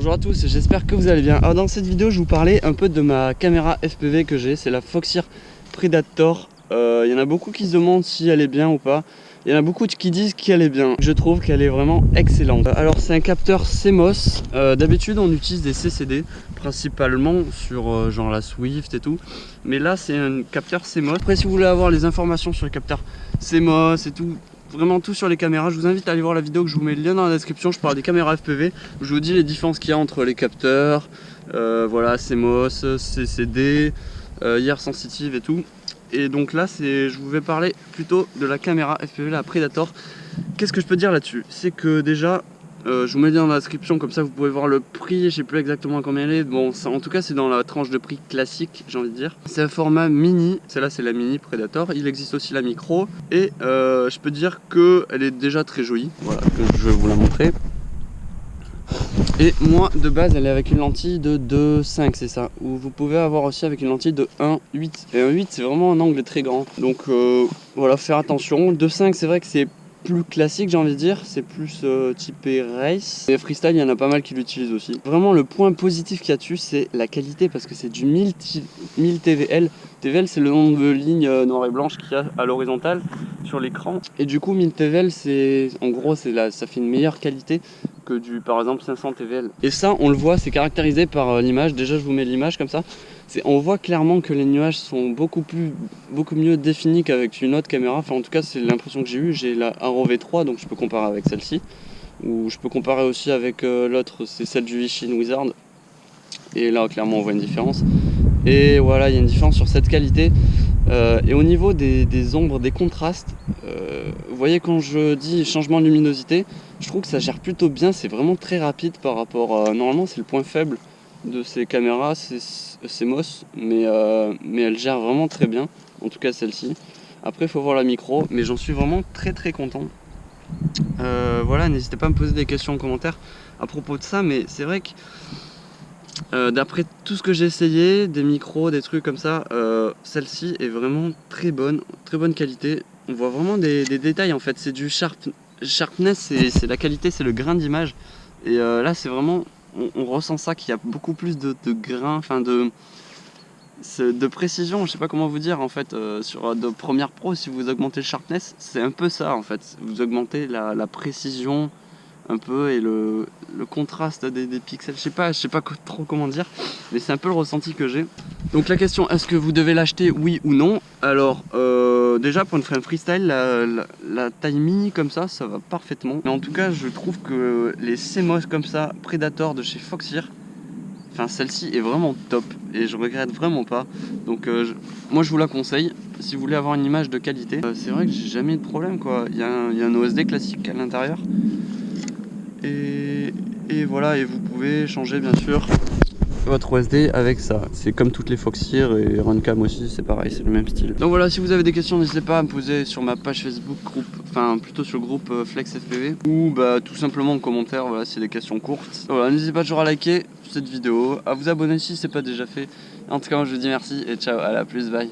Bonjour à tous, j'espère que vous allez bien. Alors dans cette vidéo je vais vous parler un peu de ma caméra FPV que j'ai, c'est la Foxeer Predator. Il y en a beaucoup qui se demandent si elle est bien ou pas. Il y en a beaucoup qui disent qu'elle est bien. Je trouve qu'elle est vraiment excellente. Alors c'est un capteur CMOS. D'habitude on utilise des CCD principalement sur genre la Swift et tout. Mais là c'est un capteur CMOS. Après si vous voulez avoir les informations sur le capteur CMOS et tout, vraiment tout sur les caméras, je vous invite à aller voir la vidéo que je vous mets le lien dans la description. Je parle des caméras FPV, je vous dis les différences qu'il y a entre les capteurs, voilà, CMOS, CCD, IR sensitive et tout. Et donc là je vous vais parler plutôt de la caméra FPV, la Predator. Qu'est-ce que je peux dire là-dessus? C'est que déjà je vous mets le lien dans la description, comme ça vous pouvez voir le prix. Je sais plus exactement à combien elle est. Bon, ça, en tout cas c'est dans la tranche de prix classique, j'ai envie de dire. C'est un format mini, celle-là c'est la mini Predator. Il existe aussi la micro. Et je peux dire qu'elle est déjà très jolie. Voilà, que je vais vous la montrer. Et moi de base elle est avec une lentille de 2.5, c'est ça. Ou vous pouvez avoir aussi avec une lentille de 1.8. Et 1.8 c'est vraiment un angle très grand. Donc voilà, faire attention. 2.5 c'est vrai que c'est plus classique, j'ai envie de dire, c'est plus typé race. Et freestyle, il y en a pas mal qui l'utilisent aussi. Vraiment le point positif qu'il y a dessus, c'est la qualité, parce que c'est du 1000 TVL. TVL c'est le nombre de lignes noires et blanches qu'il y a à l'horizontale sur l'écran. Et du coup 1000 TVL, c'est en gros ça fait une meilleure qualité que du par exemple 500 TVL. Et ça on le voit, c'est caractérisé par l'image. Déjà je vous mets l'image comme ça. On voit clairement que les nuages sont beaucoup mieux définis qu'avec une autre caméra. Enfin en tout cas c'est l'impression que j'ai eue. J'ai la Arrow V3, donc je peux comparer avec celle-ci. Ou je peux comparer aussi avec l'autre, c'est celle du Ishin Wizard. Et là clairement on voit une différence. Et voilà, il y a une différence sur cette qualité. Et au niveau des ombres, des contrastes, vous voyez quand je dis changement de luminosité, je trouve que ça gère plutôt bien. C'est vraiment très rapide par rapport normalement c'est le point faible de ces caméras, c'est MOS, mais elle gère vraiment très bien, en tout cas celle-ci. Après il faut voir la micro, mais j'en suis vraiment très content. Voilà, n'hésitez pas à me poser des questions en commentaire à propos de ça, mais c'est vrai que d'après tout ce que j'ai essayé, des micros, des trucs comme ça, celle-ci est vraiment très bonne qualité. On voit vraiment des détails en fait, c'est du sharpness, c'est la qualité, c'est le grain d'image. Et là c'est vraiment, on ressent ça, qu'il y a beaucoup plus de grain, enfin de précision, je sais pas comment vous dire en fait. Sur de Premiere Pro, si vous augmentez le sharpness, c'est un peu ça en fait, vous augmentez la précision un peu et le contraste des pixels, je sais pas trop comment dire, mais c'est un peu le ressenti que j'ai. Donc la question, est-ce que vous devez l'acheter, oui ou non? Alors déjà pour une frame freestyle, la taille mini comme ça va parfaitement. Mais en tout cas je trouve que les CMOS comme ça, Predator de chez Foxeer, enfin celle-ci est vraiment top et je regrette vraiment pas. Donc moi je vous la conseille si vous voulez avoir une image de qualité. C'est vrai que j'ai jamais eu de problème quoi. Il y a un OSD classique à l'intérieur. Et voilà, et vous pouvez changer bien sûr votre OSD avec ça. C'est comme toutes les Foxeer et Runcam aussi, c'est pareil, c'est le même style. Donc voilà, si vous avez des questions, n'hésitez pas à me poser sur ma page Facebook, enfin plutôt sur le groupe Flex FPV, ou bah tout simplement en commentaire, voilà, si c'est des questions courtes. Voilà, n'hésitez pas toujours à liker cette vidéo, à vous abonner si c'est pas déjà fait. En tout cas, moi je vous dis merci et ciao, à la plus, bye.